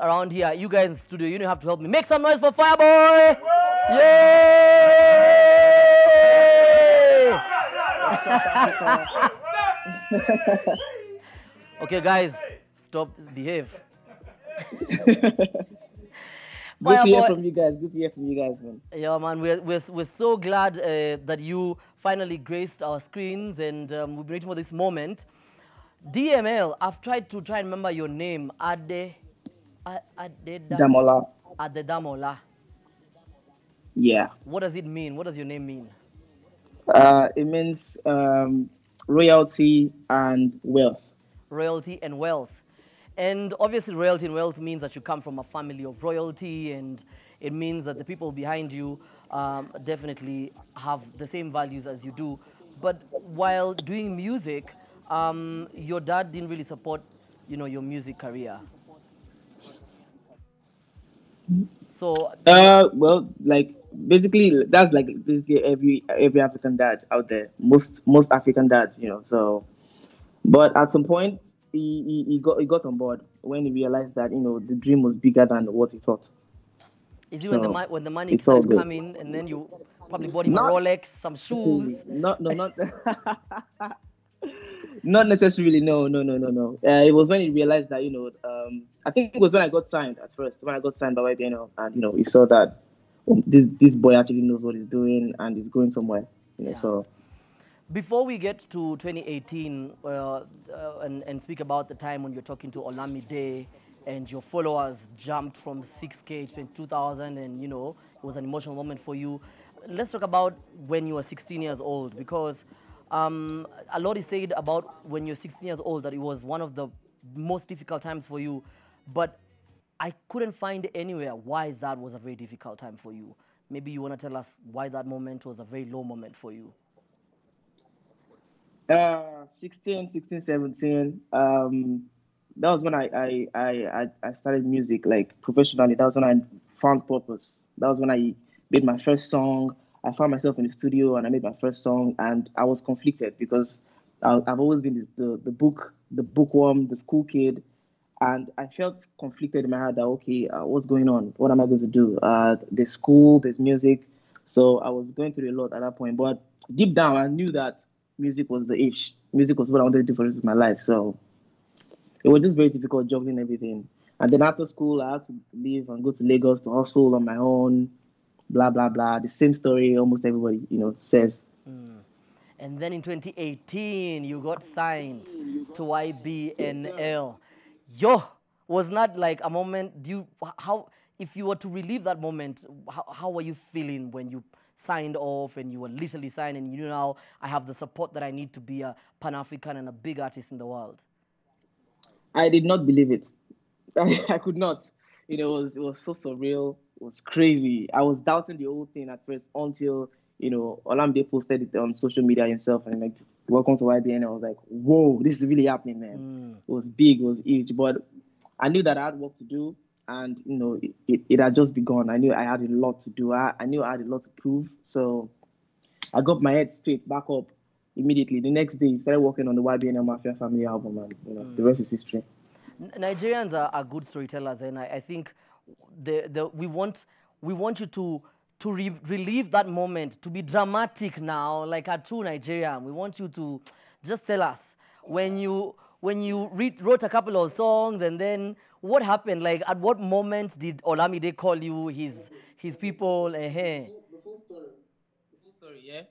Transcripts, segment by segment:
around here. You guys in the studio, you don't have to help me. Make some noise for Fireboy! Yay! Okay, guys, stop, behave. Good to hear from you guys. Good to hear from you guys, man. Yeah, man, we're so glad that you finally graced our screens, and we've been waiting for this moment. DML, I've tried to remember your name. Damola. Adedamola. Yeah. What does it mean? What does your name mean? It means royalty and wealth. Royalty and wealth. And obviously royalty and wealth means that you come from a family of royalty, and it means that the people behind you definitely have the same values as you do. But while doing music, your dad didn't really support, your music career. So well, like basically that's like basically every African dad out there. Most African dads, So, but at some point he got on board when he realized that the dream was bigger than what he thought. Is it when the money started coming, and then you probably bought him a Rolex, some shoes? Not not necessarily. No. It was when he realized that I think it was when I got signed at first. When I got signed by YBN, and he saw that this boy actually knows what he's doing and he's going somewhere. So. Before we get to 2018 and speak about the time when you're talking to Olamide and your followers jumped from 6K to 2,000, and it was an emotional moment for you. Let's talk about when you were 16 years old, because a lot is said about when you're 16 years old that it was one of the most difficult times for you, but I couldn't find anywhere why that was a very difficult time for you. Maybe you want to tell us why that moment was a very low moment for you. 16, 17. That was when I started music like professionally. That was when I found purpose. That was when I made my first song. I found myself in the studio and I made my first song, and I was conflicted because I've always been the bookworm, the school kid, and I felt conflicted in my head that okay, what's going on? What am I going to do? There's school, there's music, so I was going through a lot at that point. But deep down, I knew that music was the ish. Music was what I wanted to do for the rest of my life. So it was just very difficult juggling everything. And then after school, I had to leave and go to Lagos to hustle on my own, blah, blah, blah. The same story almost everybody, says. And then in 2018, you got signed to YBNL. Yo, was not like a moment, if you were to relive that moment, how were you feeling when you signed off and you were literally signed and now I have the support that I need to be a Pan-African and a big artist in the world? I did not believe it. I could not. It was so surreal. It was crazy. I was doubting the whole thing at first until, Olamide posted it on social media himself and like, welcome to YBN. I was like, whoa, this is really happening, man. It was big, it was huge. But I knew that I had work to do. And, it had just begun. I knew I had a lot to do. I knew I had a lot to prove. So I got my head straight back up immediately. The next day, started working on the YBNL Mafia Family album. And, the rest is history. Nigerians are good storytellers. And I think we want you to relive that moment, to be dramatic now, like a true Nigerian. We want you to just tell us when you wrote a couple of songs, and then what happened? Like, at what moment did Olamide call you his people? The full story, yeah.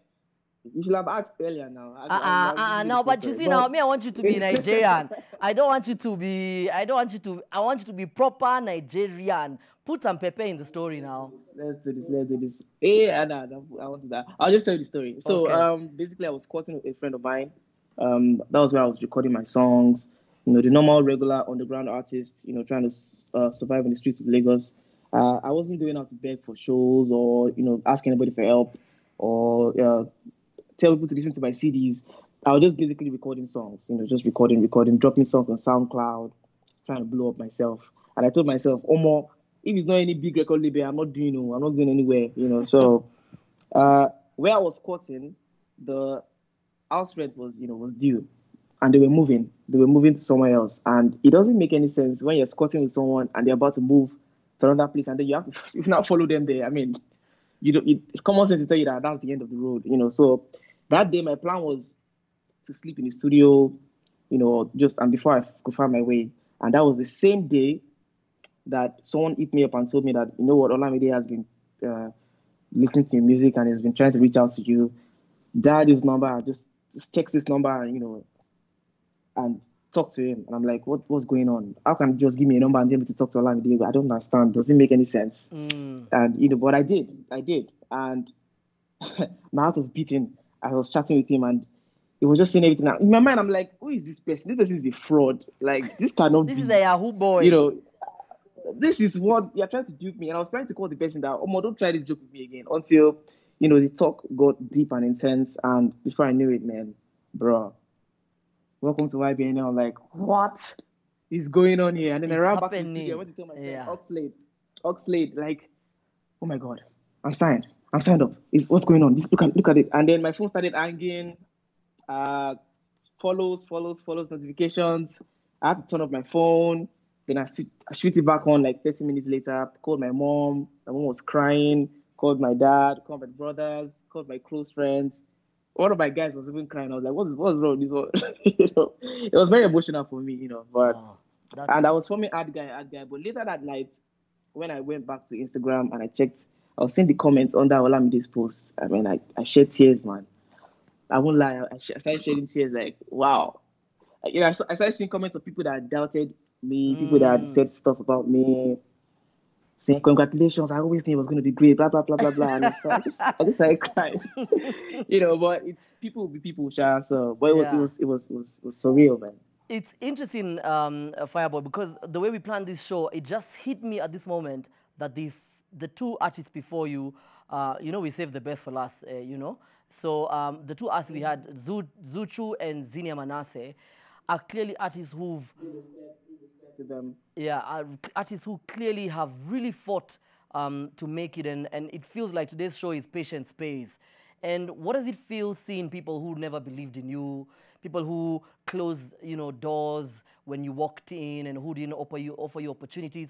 You should have asked earlier now. No, but you see now, I want you to be Nigerian. I want you to be proper Nigerian. Put some pepper in the story now. Let's do this. I want to that. I'll just tell you the story. So, okay. Basically, I was courting a friend of mine. That was where I was recording my songs. The normal, regular, underground artist, trying to survive in the streets of Lagos. I wasn't going out to beg for shows or, ask anybody for help or tell people to listen to my CDs. I was just basically recording songs, just recording, dropping songs on SoundCloud, trying to blow up myself. And I told myself, Omo, if it's not any big record label, I'm not going anywhere, So where I was courting, the house rent was due. and they were moving. They were moving to somewhere else, and it doesn't make any sense when you're squatting with someone and they're about to move to another place, and then you have to you now follow them there. I mean, you don't. It's common sense to tell you that that's the end of the road. So that day my plan was to sleep in the studio, just and before I could find my way. And that was the same day that someone hit me up and told me that, what, Olamide has been listening to your music and has been trying to reach out to you. Dial his number, just text this number, and talk to him. And I'm like, what's going on? How can you just give me a number and tell me to talk to Olamide? I don't understand. Doesn't make any sense. And but I did. And my heart was beating as I was chatting with him, and he was just saying everything. Now, in my mind, I'm like, who is this person? This person is a fraud. Like, this cannot be. This is a Yahoo boy. This is what you're trying to dupe me. And I was trying to call the person that, don't try this joke with me again. Until, the talk got deep and intense. And before I knew it, man, bro, welcome to YBN. I'm like, what is going on here? And then I ran back to the studio. I went to tell my friend, Oxlade, like, oh my God, I'm signed up. What's going on? Just look at it. And then my phone started hanging. Follows, notifications. I had to turn off my phone. Then I switched it back on like 30 minutes later. Called my mom. My mom was crying. Called my dad. Called my brothers. Called my close friends. One of my guys was even crying. I was like, what's wrong with this one? It was very emotional for me, But and I was forming ad guy. But later that night, when I went back to Instagram and I checked, I was seeing the comments under Olamide's post. I mean, I shed tears, man. I won't lie. I started shedding tears. Like, wow. I started seeing comments of people that doubted me, people that said stuff about me, saying congratulations. I always knew it was going to be great. Blah blah blah blah blah. And I just started crying. But it's people will be people, Sha. So, but it was surreal, man. It's interesting, Fireboy, because the way we planned this show, it just hit me at this moment that the two artists before you, we saved the best for last, So the two artists we had, Zuchu and Zinia Manasseh, are clearly artists who've... to them. Yeah, are artists who clearly have really fought to make it, and it feels like today's show is patient space. And what does it feel seeing people who never believed in you, people who closed, doors when you walked in and who didn't offer you opportunities?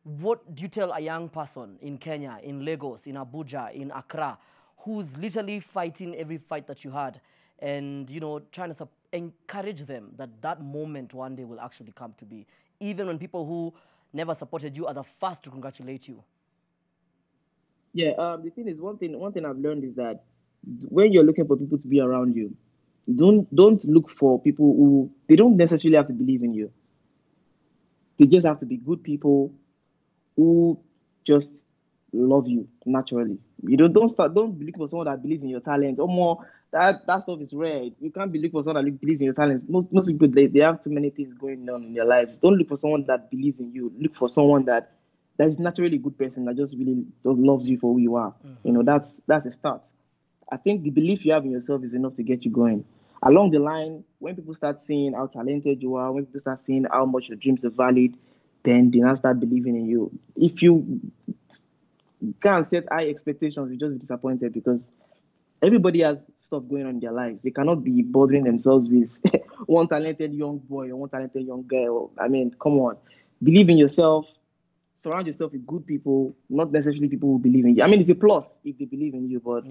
What do you tell a young person in Kenya, in Lagos, in Abuja, in Accra, who's literally fighting every fight that you had and, trying to encourage them that moment one day will actually come to be, even when people who never supported you are the first to congratulate you? Yeah, the thing is, one thing I've learned is that when you're looking for people to be around you, don't look for people who, they don't necessarily have to believe in you. They just have to be good people who just love you naturally. Don't be looking for someone that believes in your talent. Or more, that stuff is rare. You can't be looking for someone that believes in your talents. Most people, they have too many things going on in their lives. Don't look for someone that believes in you. Look for someone that is naturally a good person, that just really loves you for who you are. That's a start. I think the belief you have in yourself is enough to get you going. Along the line, when people start seeing how talented you are, when people start seeing how much your dreams are valid, then they now start believing in you. If you can't set high expectations, you just be disappointed, because everybody has stuff going on in their lives. They cannot be bothering themselves with one talented young boy or one talented young girl. I mean, come on. Believe in yourself. Surround yourself with good people, not necessarily people who believe in you. I mean, it's a plus if they believe in you, but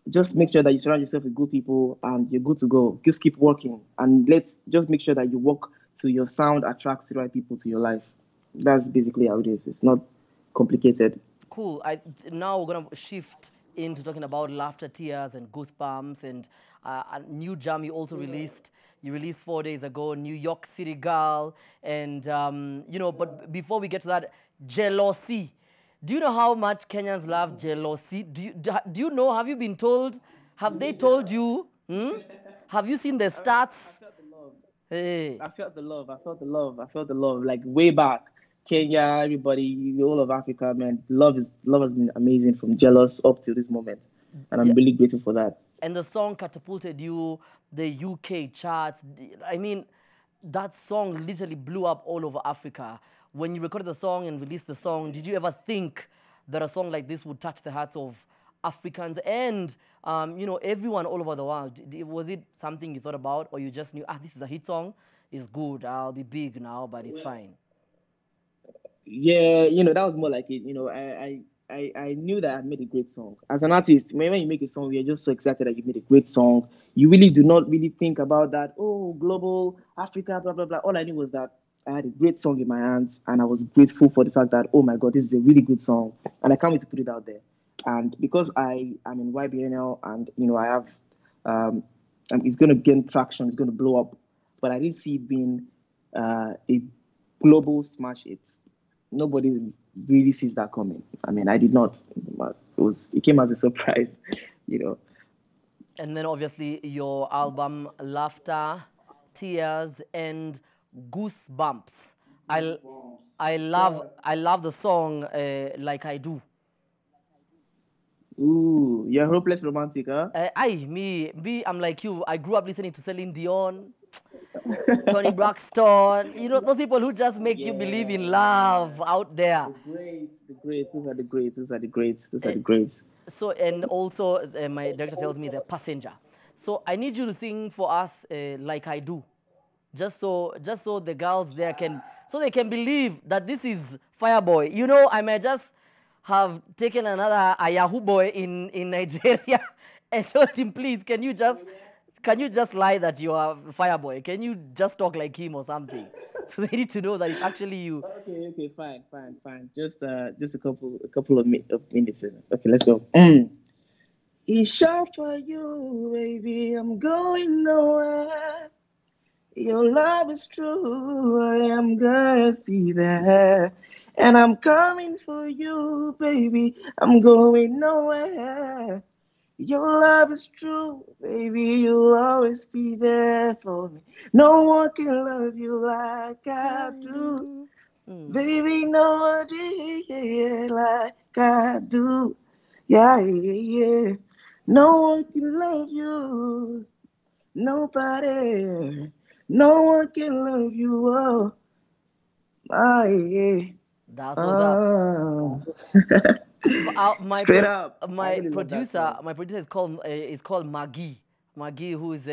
just make sure that you surround yourself with good people and you're good to go. Just keep working, and let's just make sure that you work so your sound attracts the right people to your life. That's basically how it is. It's not complicated. Cool. Now we're going to shift into talking about Laughter, Tears, and Goosebumps, and a new jam you also released. You released 4 days ago, New York City Girl, and, but before we get to that, Jealousy. Do you know how much Kenyans love jealousy? Do you know, have you been told, have they told you, have you seen the stats? I felt the love. Hey. I felt the love, like way back. Kenya, everybody, all of Africa, man, love has been amazing from Jealous up to this moment. And I'm really grateful for that. And the song catapulted you, the UK charts. I mean, that song literally blew up all over Africa. When you recorded the song and released the song, did you ever think that a song like this would touch the hearts of Africans and everyone all over the world? Was it something you thought about, or you just knew, this is a hit song, it's good, I'll be big now, but it's fine? Yeah, that was more like it. I knew that I made a great song. As an artist, when you make a song, you're just so excited that you made a great song. You really do not really think about that, oh, global, Africa, blah, blah, blah. All I knew was that I had a great song in my hands, and I was grateful for the fact that, oh my God, this is a really good song, and I can't wait to put it out there. And because I am in YBNL, and I have, it's going to gain traction, it's going to blow up, but I didn't see it being a global smash hit. Nobody really sees that coming. I mean, I did not, but it came as a surprise, you know. And then obviously your album Laughter, Tears, and Goosebumps. I love the song Like I Do. Ooh, you're hopeless romantic, huh? I'm like you. I grew up listening to Celine Dion, Tony Braxton. Those people who just make you believe in love out there. The greats. Those are the greats. Those are the greats. Those are the greats. So, and also my director tells me the passenger. So I need you to sing for us Like I Do, just so the girls there they can believe that this is Fireboy. I might just have taken another Yahoo boy in Nigeria and told him, please, can you just lie that you are Fireboy? Can you just talk like him or something? So they need to know that it's actually you. Okay, fine. Just a couple of minutes. Okay, let's go. It's short for you, baby. I'm going nowhere. Your love is true. I am gonna be there. And I'm coming for you, baby. I'm going nowhere. Your love is true, baby. You'll always be there for me. No one can love you like I do. Baby, nobody like I do. Yeah. No one can love you. Nobody. No one can love you. Oh, yeah. That's what's up. Straight up. My producer is called Maggie. Maggie, who is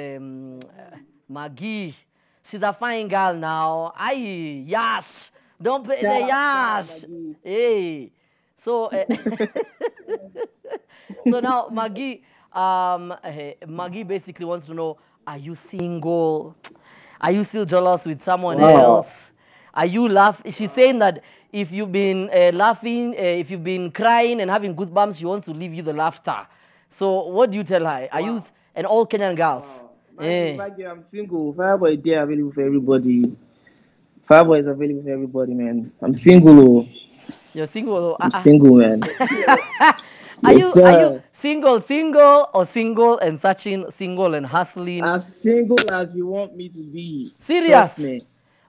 Maggie. She's a fine girl now. Aye, yash. Don't play the yash. Hey. So so now Maggie, Maggie basically wants to know: are you single? Are you still jealous with someone else? Are you laughing? She's saying that if you've been laughing, if you've been crying and having goosebumps, she wants to leave you the laughter. So what do you tell her? Are you and all Kenyan girls? I'm single. Fireboy is available for everybody. Fireboy is available for everybody, man. I'm single. You're single? I'm single, man. Are you single or single and searching, single and hustling? As single as you want me to be. Serious?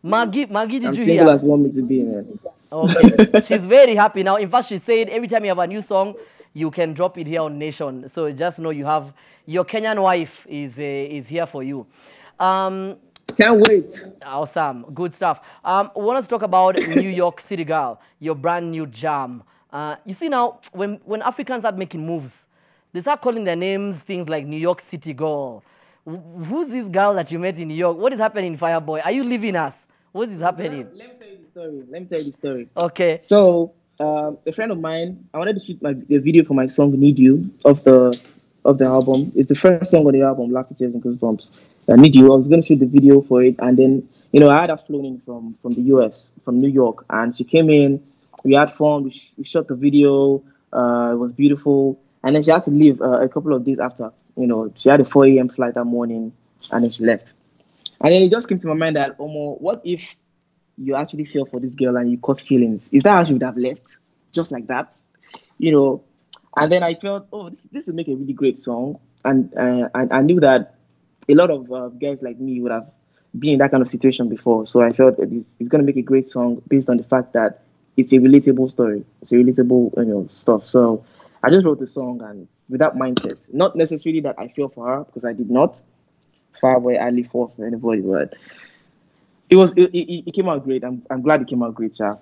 Maggie, did I'm you hear? I'm single as you want me to be, man. Okay. She's very happy now. In fact, she said every time you have a new song, you can drop it here on Nation. So just know you have your Kenyan wife is here for you. Can't wait. Awesome. Good stuff. We want to talk about New York City Girl, your brand new jam. You see now, when Africans start making moves, they start calling their names things like New York City Girl. Who's this girl that you met in New York? What is happening, Fireboy? Are you leaving us? What is happening? Let me tell you the story. Okay. So, a friend of mine, I wanted to shoot the video for my song "Need You" of the album. It's the first song on the album, Laughter, Tears, and Goosebumps. I Need You. I was going to shoot the video for it, and then I had her flown in from the US, from New York, and she came in. We had fun. We shot the video. It was beautiful, and then she had to leave a couple of days after. She had a 4 a.m. flight that morning, and then she left. And then it just came to my mind that, what if you actually fell for this girl and you caught feelings? Is that how she would have left? Just like that? And then I felt, this would make a really great song. And I knew that a lot of guys like me would have been in that kind of situation before. So I felt that it's going to make a great song based on the fact that it's a relatable story. It's a relatable, stuff. So I just wrote the song and with that mindset. Not necessarily that I feel for her, because I did not. Fireboy hardly falls for anybody, but it came out great. I'm glad it came out great, yeah.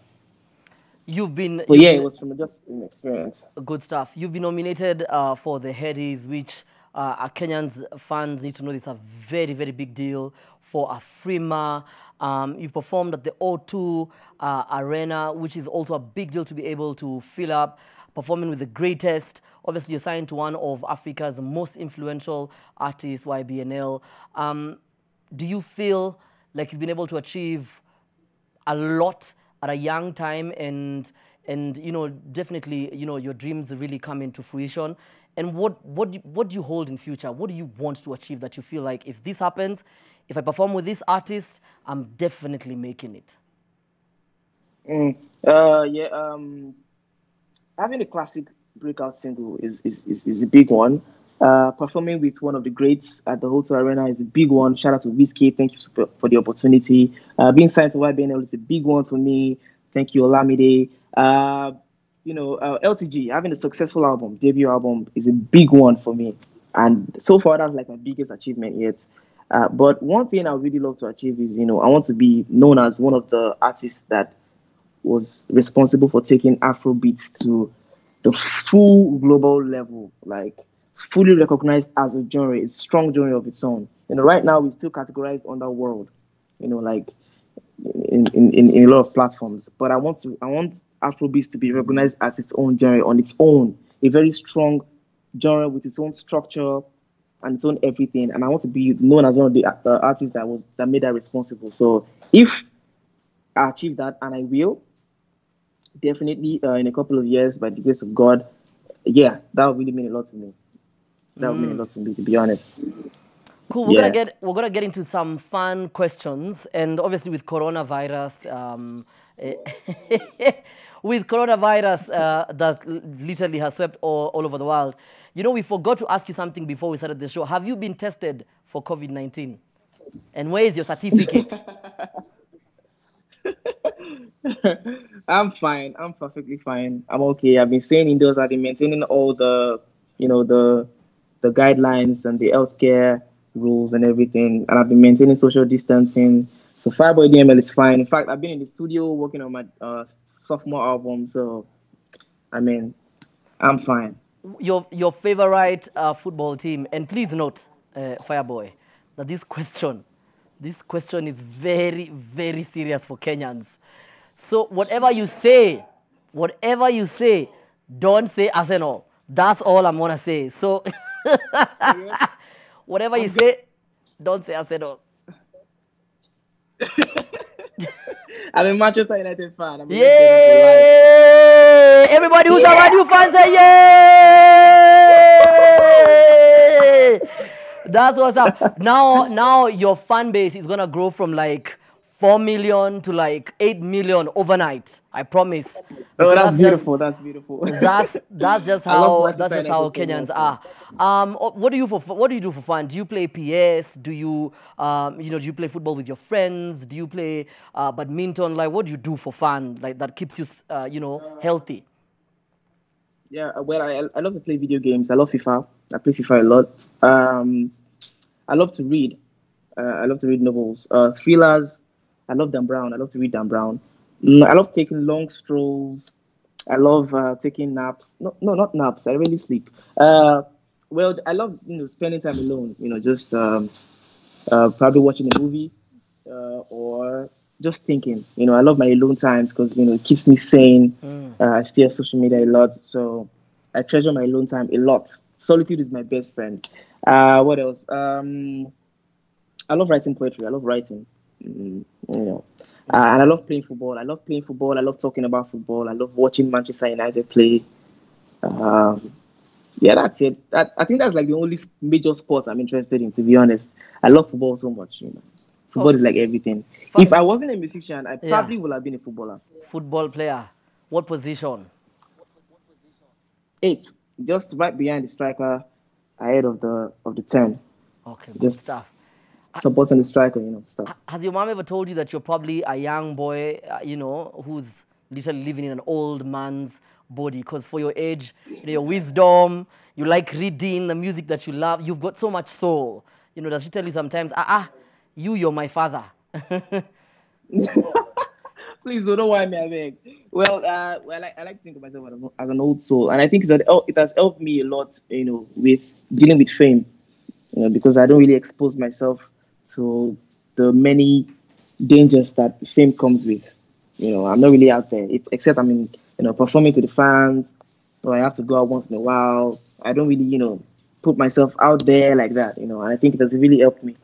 But yeah, it was from just an experience. Good stuff. You've been nominated for the Headies, which our Kenyans fans need to know this is a very, very big deal for Afrima. You've performed at the O2 Arena, which is also a big deal to be able to fill up, performing with the greatest. Obviously, you're signed to one of Africa's most influential artists, YBNL. Do you feel like you've been able to achieve a lot at a young time, and you know, definitely, you know, your dreams really come into fruition? And what do you hold in future? What do you want to achieve that you feel like, if this happens, if I perform with this artist, I'm definitely making it? Yeah. Having a classic breakout single is a big one. Performing with one of the greats at the Hotel Arena is a big one. Shout out to Whiskey. Thank you for the opportunity. Being signed to YBNL is a big one for me. Thank you, Olamide. LTG, having a successful album, debut album, is a big one for me. And so far, that's like my biggest achievement yet. But one thing I really love to achieve is, I want to be known as one of the artists that was responsible for taking Afrobeats to the full global level, like fully recognized as a genre, a strong genre of its own. Right now we're still categorized under world, like in a lot of platforms. But I want Afrobeats to be recognized as its own genre on its own, a very strong genre with its own structure and its own everything. And I want to be known as one of the artists that made that responsible. So if I achieve that, and I will, definitely in a couple of years, by the grace of God, yeah, that would really mean a lot to me. That would mean a lot to me, to be honest. Cool. We're gonna get into some fun questions, and obviously with coronavirus, that literally has swept all over the world. We forgot to ask you something before we started the show. Have you been tested for COVID-19? And where is your certificate? I'm fine. I'm perfectly fine. I'm okay. I've been staying indoors. I've been maintaining all the guidelines and the healthcare rules and everything. And I've been maintaining social distancing. So Fireboy DML is fine. In fact, I've been in the studio working on my sophomore album. So, I'm fine. Your favorite football team, and please note, Fireboy, that this question is very, very serious for Kenyans. So whatever you say, don't say Arsenal. That's all I'm gonna say. So whatever you say, don't say Arsenal. I'm a Manchester United fan. Yay! Everybody who's a Man U fan, say yay! That's what's up. Now your fan base is gonna grow from like 4 million to like 8 million overnight. I promise. Oh, that's beautiful. That's beautiful. That's just how Kenyans are. What do you do for fun? Do you play PS? Do you do you play football with your friends? Do you play badminton? Like, what do you do for fun? Like, that keeps you healthy? Yeah, well, I love to play video games. I love FIFA. I play FIFA a lot. I love to read. I love to read novels, thrillers. I love Dan Brown. I love to read Dan Brown. I love taking long strolls. I love taking naps. No, not naps. I really sleep. Well, I love spending time alone. Just probably watching a movie or just thinking. I love my alone times because it keeps me sane. I stay on social media a lot, so I treasure my alone time a lot. Solitude is my best friend. What else? I love writing poetry. I love writing. And I love playing football. I love talking about football. I love watching Manchester United play. Yeah, that's it. I think that's like the only major sport I'm interested in, to be honest. I love football so much. Football is like everything. If I wasn't a musician, I probably would have been a footballer. Football player. What position? 8, just right behind the striker, ahead of the 10. Okay, good stuff. Supporting the striker, stuff. Has your mom ever told you that you're probably a young boy, who's literally living in an old man's body? Because for your age, your wisdom, you like reading, the music that you love, you've got so much soul. Does she tell you sometimes, you're my father? Please Please don't worry me, I beg. Well, I like to think of myself as an old soul, and I think that it has helped me a lot, with dealing with fame, because I don't really expose myself to the many dangers that fame comes with. I'm not really out there, except I'm in, performing to the fans, or I have to go out once in a while. I don't really, put myself out there like that, and I think it has really helped me.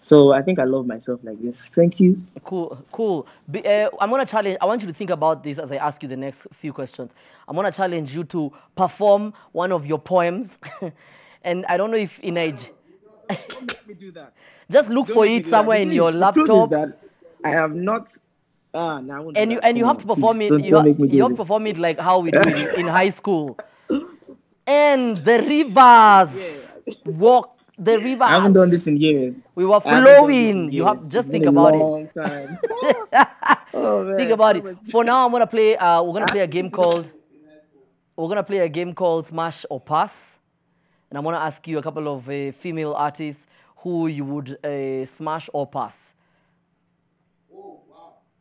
So I think I love myself like this. Thank you. Cool, cool. I'm gonna challenge. I want you to think about this as I ask you the next few questions. I'm gonna challenge you to perform one of your poems, and I don't know if in age. Don't make me do that. Just look Don't for make me it do that. somewhere in your The truth is laptop. that I have not. No, I won't do And that. you Come have to on, perform please. it. Don't make me do You have to this. perform it like how we do in high school. And the rivers walk. The rivers. I haven't done this in years. We were I haven't done this in flowing. You have years. just It's think been a about long time. it. Oh man. Think about it. That was- For now, I'm gonna play. We're gonna play a game called. We're gonna play a game called Smash or Pass, and I'm gonna ask you a couple of female artists who you would smash or pass.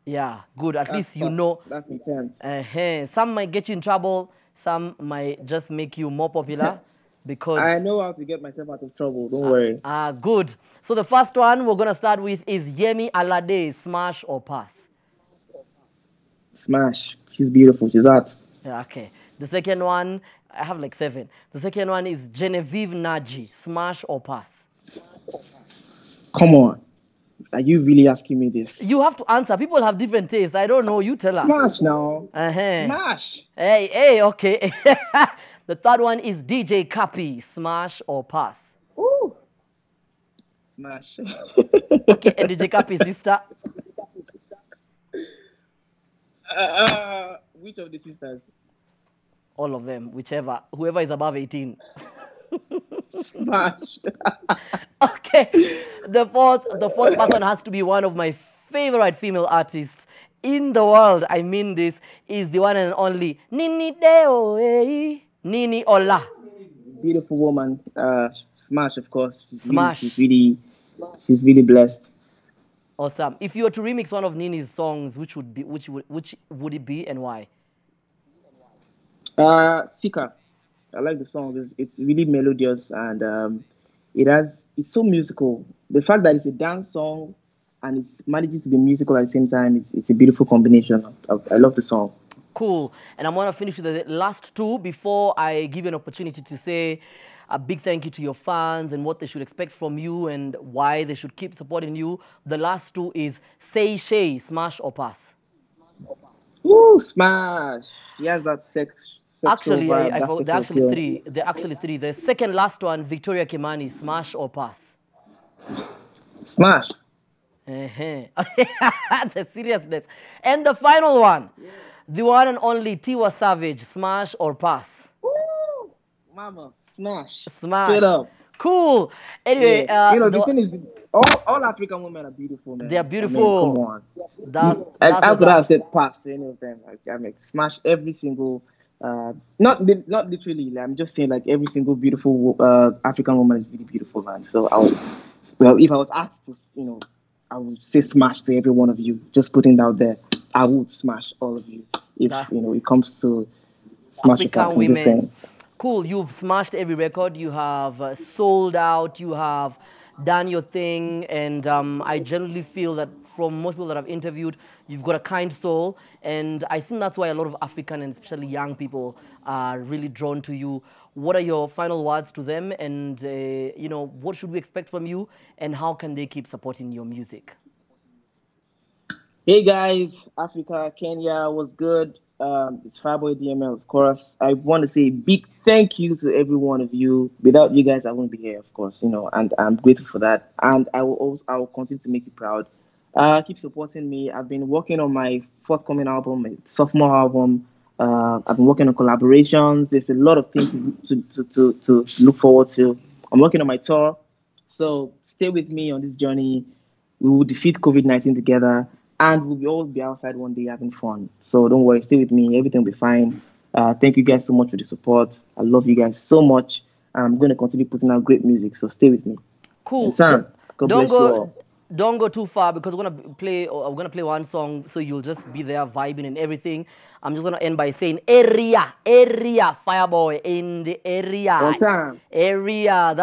Yeah, good. At least you tough. know. That's intense. Some might get you in trouble. Some might just make you more popular because. I know how to get myself out of trouble. Don't worry. Good. So the first one we're gonna start with is Yemi Alade, smash or pass. Smash. She's beautiful. She's hot. Yeah, okay. The second one, I have like 7. The second one is Genevieve Naji, smash or pass. Come on. Are you really asking me this? You have to answer. People have different tastes. I don't know. You tell us. Smash now. Uh-huh. Smash. Hey, okay. The third one is DJ Kapi, smash or pass. Ooh. Smash. Okay, and DJ Kapi, sister. Which of the sisters? All of them, whichever. Whoever is above 18. Smash. Okay. The fourth person has to be one of my favorite female artists in the world. I mean this is the one and only Nini Deo, Nini Ola. Beautiful woman. Smash, of course. Smash. She's really blessed. Awesome. If you were to remix one of Nini's songs, which would it be and why? Sika. I like the song. It's really melodious and it's so musical. The fact that it's a dance song and it manages to be musical at the same time, it's a beautiful combination. I love the song. Cool. And I'm going to finish with the last two before I give you an opportunity to say a big thank you to your fans and what they should expect from you and why they should keep supporting you. The last two is Say Shay, smash or pass. Ooh, smash. He has that Actually, vibe, they're actually three. They're actually three. The second last one, Victoria Kimani, smash or pass. Smash. The seriousness. And the final one, the one and only Tiwa Savage, smash or pass. Ooh, mama, smash. Smash. Straight up. Cool. Anyway, the thing is, all African women are beautiful, man. They are beautiful. I mean, come on. That's After that, I said pass to any of them. I mean, smash every single. Not literally. Like, I'm just saying, like every single beautiful African woman is really beautiful, man. So if I was asked to, I would say smash to every one of you. Just putting it out there, I would smash all of you. If it comes to smash African women. Just saying. Cool. You've smashed every record. You have sold out. You have done your thing, and I generally feel that from most people that I've interviewed, you've got a kind soul, and I think that's why a lot of African and especially young people are really drawn to you. What are your final words to them, and what should we expect from you, and how can they keep supporting your music? Hey guys, Africa, Kenya, what's good? It's Fireboy DML, of course. I want to say a big thank you to every one of you. Without you guys, I wouldn't be here, of course, and I'm grateful for that. And I will continue to make you proud. Keep supporting me. I've been working on my forthcoming album, my sophomore album. I've been working on collaborations. There's a lot of things to look forward to. I'm working on my tour. So stay with me on this journey. We will defeat COVID-19 together. And we'll all be outside one day having fun. So don't worry, stay with me. Everything will be fine. Thank you guys so much for the support. I love you guys so much. I'm going to continue putting out great music. So stay with me. Cool. And Sam, God bless you all. Don't go too far because we're gonna play one song, so you'll just be there vibing and everything. I'm just gonna end by saying area, Fireboy in the area, One time. area.